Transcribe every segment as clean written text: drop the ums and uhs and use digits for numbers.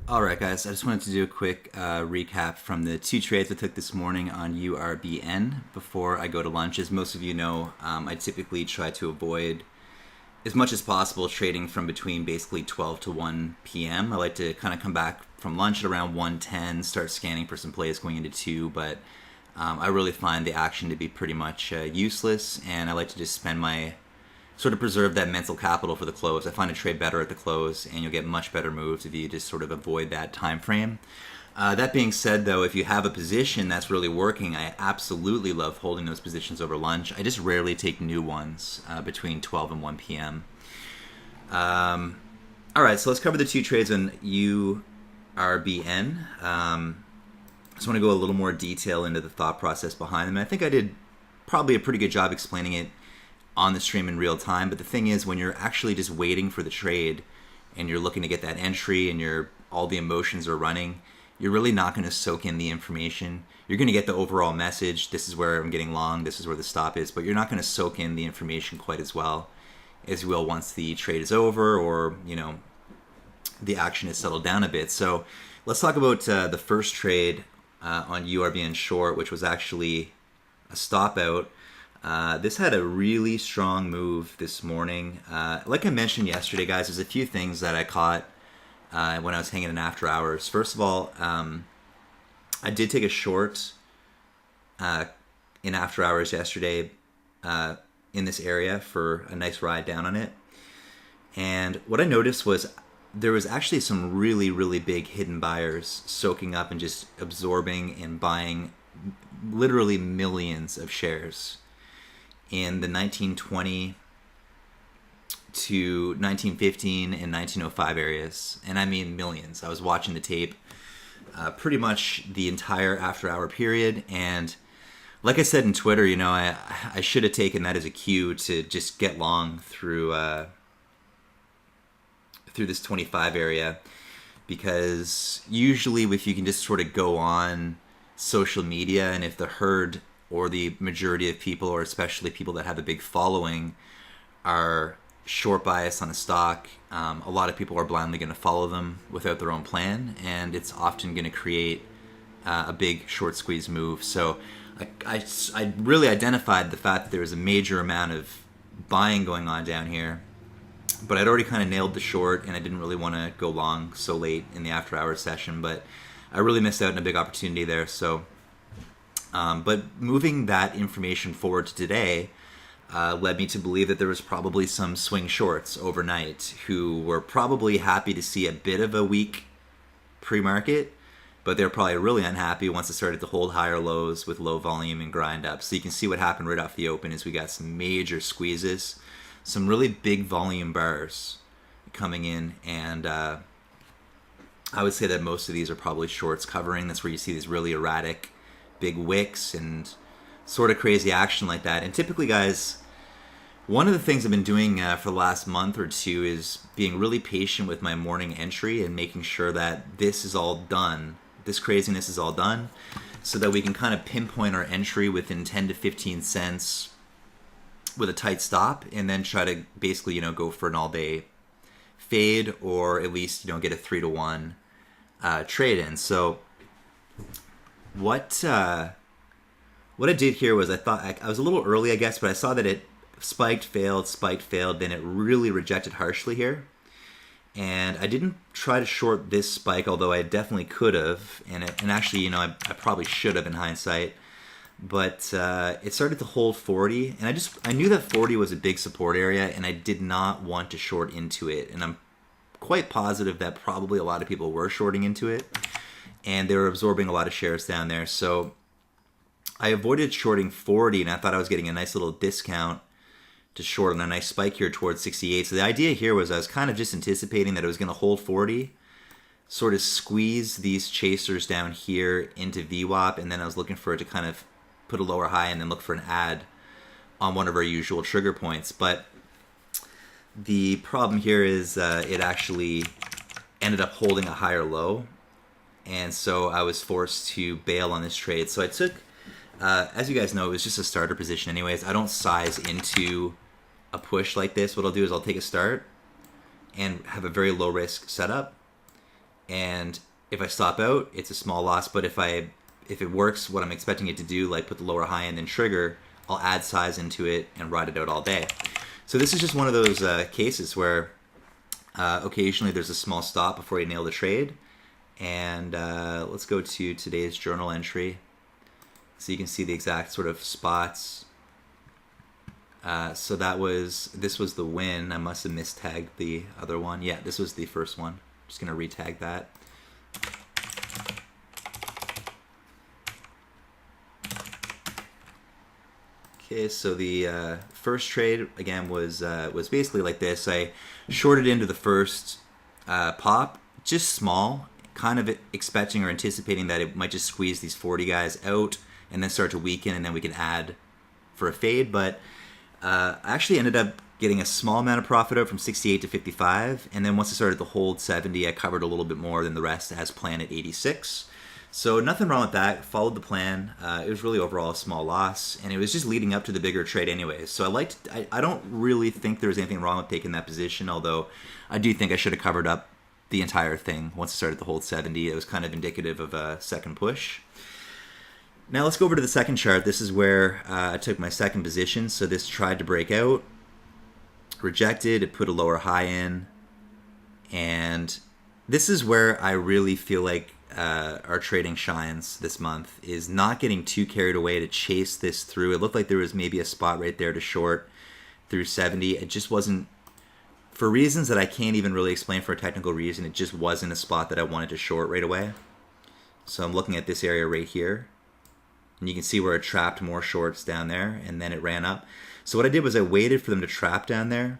Alright guys, I just wanted to do a quick recap from the two trades I took this morning on URBN before I go to lunch. As most of you know, I typically try to avoid as much as possible trading from between basically 12 to 1 p.m. I like to kind of come back from lunch at around 1:10, start scanning for some plays going into 2, but I really find the action to be pretty much useless, and I like to just spend my sort of preserve that mental capital for the close. I find a trade better at the close, and you'll get much better moves if you just sort of avoid that time frame. That being said, though, if you have a position that's really working, I absolutely love holding those positions over lunch. I just rarely take new ones between 12 and 1 p.m. All right, so let's cover the two trades on URBN. I just want to go a little more detail into the thought process behind them. I think I did probably a pretty good job explaining it on the stream in real time, but the thing is, when you're actually just waiting for the trade and you're looking to get that entry and all the emotions are running, you're really not going to soak in the information. You're going to get the overall message, this is where I'm getting long, this is where the stop is, but you're not going to soak in the information quite as well as you will once the trade is over, or the action is settled down a bit. So let's talk about the first trade on URBN short, which was actually a stop out. This had a really strong move this morning. Like I mentioned yesterday, guys, there's a few things that I caught when I was hanging in after hours. First of all, I did take a short in after hours yesterday in this area for a nice ride down on it. And what I noticed was there was actually some really, really big hidden buyers soaking up and just absorbing and buying literally millions of shares in the 1920 to 1915 and 1905 areas. And I mean millions. I was watching the tape pretty much the entire after-hour period. And like I said in Twitter, I should have taken that as a cue to just get long through this 25 area. Because usually if you can just sort of go on social media, and if the herd or the majority of people, or especially people that have a big following, are short bias on a stock, a lot of people are blindly going to follow them without their own plan, and it's often going to create a big short squeeze move. So I really identified the fact that there was a major amount of buying going on down here, but I'd already kind of nailed the short, and I didn't really want to go long so late in the after hours session, but I really missed out on a big opportunity there. So but moving that information forward to today led me to believe that there was probably some swing shorts overnight who were probably happy to see a bit of a weak pre-market, but they're probably really unhappy once it started to hold higher lows with low volume and grind up. So you can see what happened right off the open is we got some major squeezes, some really big volume bars coming in, and I would say that most of these are probably shorts covering. That's where you see these really erratic big wicks and sort of crazy action like that. And typically, guys, one of the things I've been doing for the last month or two is being really patient with my morning entry and making sure that this is all done, this craziness is all done, so that we can kind of pinpoint our entry within 10 to 15 cents with a tight stop, and then try to basically go for an all-day fade, or at least get a 3 to 1 trade in. So what I did here was I thought I was a little early, I guess, but I saw that it spiked, failed, then it really rejected harshly here. And I didn't try to short this spike, although I definitely could have, and actually, I probably should have in hindsight. But it started to hold 40, and I knew that 40 was a big support area, and I did not want to short into it. And I'm quite positive that probably a lot of people were shorting into it, and they were absorbing a lot of shares down there. So I avoided shorting 40, and I thought I was getting a nice little discount to short on a nice spike here towards 68. So the idea here was I was kind of just anticipating that it was going to hold 40, sort of squeeze these chasers down here into VWAP, and then I was looking for it to kind of put a lower high and then look for an add on one of our usual trigger points. But the problem here is it actually ended up holding a higher low, and so I was forced to bail on this trade. So I took, as you guys know, it was just a starter position anyways. I don't size into a push like this. What I'll do is I'll take a start and have a very low risk setup, and if I stop out, it's a small loss. But if it works what I'm expecting it to do, like put the lower high and then trigger, I'll add size into it and ride it out all day. So this is just one of those cases where occasionally there's a small stop before you nail the trade. And let's go to today's journal entry so you can see the exact sort of spots. So this was the win. I must have mistagged the other one. Yeah, this was the first one. I'm just gonna retag that. Okay, so the first trade again was basically like this. I shorted into the first pop, just small, kind of expecting or anticipating that it might just squeeze these 40 guys out and then start to weaken, and then we can add for a fade. But I actually ended up getting a small amount of profit out from 68 to 55, and then once I started to hold 70, I covered a little bit more than the rest as planned at 86. So nothing wrong with that. Followed the plan. It was really overall a small loss, and it was just leading up to the bigger trade anyways. So I don't really think there was anything wrong with taking that position, although I do think I should have covered up the entire thing once I started to hold 70. It was kind of indicative of a second push. Now let's go over to the second chart. This is where I took my second position. So this tried to break out, rejected, it put a lower high in, and this is where I really feel like our trading shines this month, is not getting too carried away to chase this through. It looked like there was maybe a spot right there to short through 70. It just wasn't, for reasons that I can't even really explain for a technical reason, it just wasn't a spot that I wanted to short right away. So I'm looking at this area right here, and you can see where it trapped more shorts down there, and then it ran up. So what I did was I waited for them to trap down there.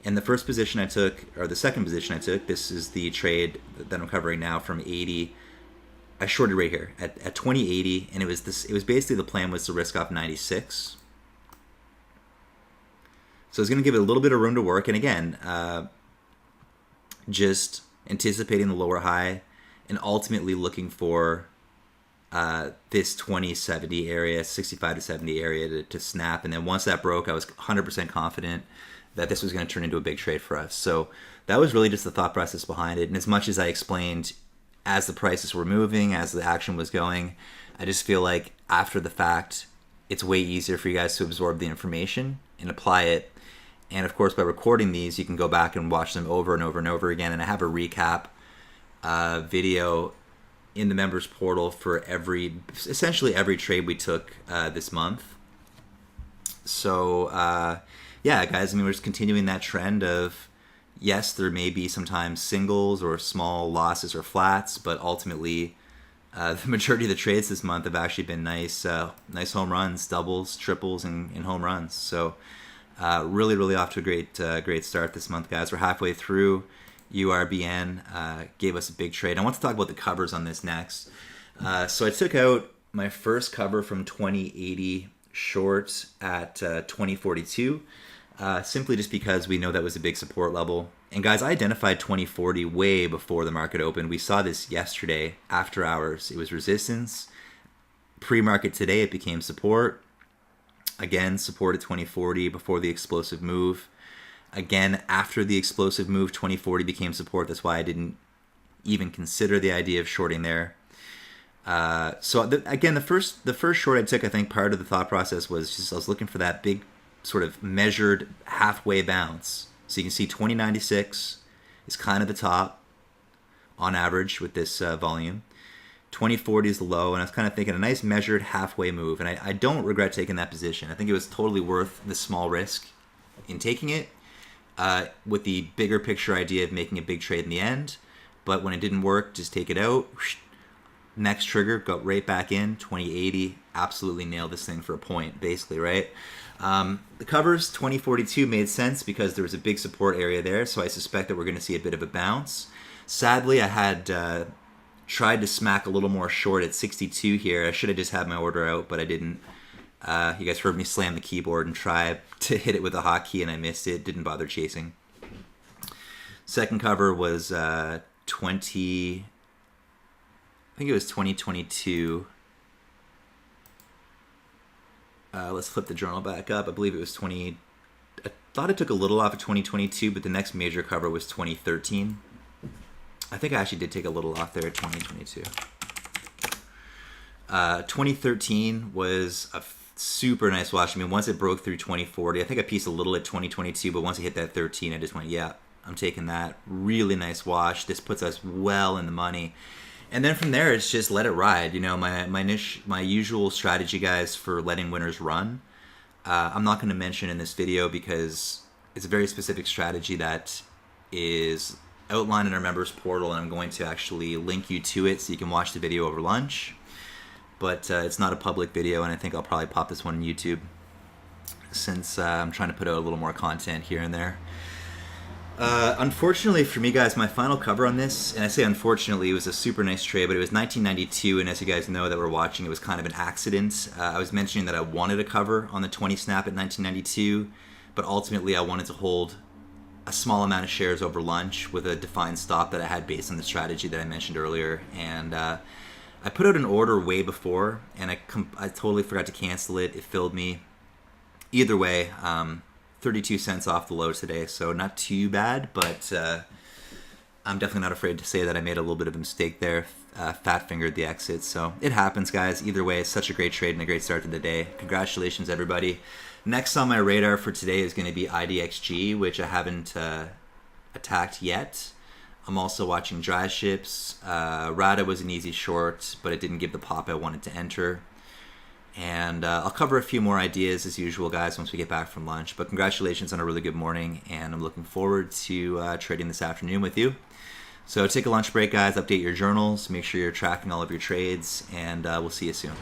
And the first position I took, or the second position I took, this is the trade that I'm covering now from 80. I shorted right here at 2080, and it was basically, the plan was to risk off 96. So I was going to give it a little bit of room to work, and again, just anticipating the lower high and ultimately looking for this 2070 area, 65 to 70 area to snap. And then once that broke, I was 100% confident that this was going to turn into a big trade for us. So that was really just the thought process behind it. And as much as I explained as the prices were moving, as the action was going, I just feel like after the fact, it's way easier for you guys to absorb the information and apply it. And of course, by recording these, you can go back and watch them over and over and over again. And I have a recap video in the members portal for essentially every trade we took this month. So yeah, guys, I mean, we're just continuing that trend of, yes, there may be sometimes singles or small losses or flats, but ultimately the majority of the trades this month have actually been nice home runs, doubles, triples, and home runs. So really off to a great start this month, guys. We're halfway through. URBN gave us a big trade. I want to talk about the covers on this next. So I took out my first cover from 2080 short at 2042, simply just because we know that was a big support level. And guys, I identified 2040 way before the market opened. We saw this yesterday after hours. It was resistance. Pre-market today, it became support. Again, support at 2040 before the explosive move. Again, after the explosive move, 2040 became support. That's why I didn't even consider the idea of shorting there. Again, the first short I took, I think part of the thought process was just I was looking for that big sort of measured halfway bounce. So you can see 2096 is kind of the top on average with this volume. 2040 is the low, and I was kind of thinking a nice measured halfway move. And I don't regret taking that position. I think it was totally worth the small risk in taking it. With the bigger picture idea of making a big trade in the end. But when it didn't work, just take it out. Next trigger, go right back in. 2080, absolutely nailed this thing for a point, basically, right? The covers, 2042 made sense because there was a big support area there, so I suspect that we're going to see a bit of a bounce. Sadly, I had tried to smack a little more short at 62 here. I should have just had my order out, but I didn't. You guys heard me slam the keyboard and try to hit it with a hotkey, and I missed it. Didn't bother chasing. Second cover was 2022. Let's flip the journal back up. I believe it was 20. I thought it took a little off of 2022, but the next major cover was 2013. I think I actually did take a little off there at 2022. 2013 was a super nice wash. I mean, once it broke through 2040, I think I pieced a little at 2022, but once it hit that 13, I just went, yeah, I'm taking that. Really nice wash. This puts us well in the money. And then from there, it's just let it ride. You know, my usual strategy, guys, for letting winners run. I'm not going to mention in this video because it's a very specific strategy that is outlined in our members portal, and I'm going to actually link you to it so you can watch the video over lunch. But it's not a public video, and I think I'll probably pop this one on YouTube since I'm trying to put out a little more content here and there. Unfortunately for me, guys, my final cover on this, and I say unfortunately, it was a super nice trade, but it was 1992, and as you guys know that we're watching, it was kind of an accident. I was mentioning that I wanted a cover on the 20 snap at 1992, but ultimately I wanted to hold a small amount of shares over lunch with a defined stop that I had based on the strategy that I mentioned earlier, and I put out an order way before, and I totally forgot to cancel it. It filled me. Either way, 32 cents off the low today, so not too bad, but I'm definitely not afraid to say that I made a little bit of a mistake there, fat-fingered the exit, so it happens, guys. Either way, it's such a great trade and a great start to the day. Congratulations, everybody. Next on my radar for today is going to be IDXG, which I haven't attacked yet. I'm also watching dry ships. RADA was an easy short, but it didn't give the pop I wanted to enter. And I'll cover a few more ideas as usual, guys, once we get back from lunch. But congratulations on a really good morning, and I'm looking forward to trading this afternoon with you. So take a lunch break, guys. Update your journals. Make sure you're tracking all of your trades, and we'll see you soon.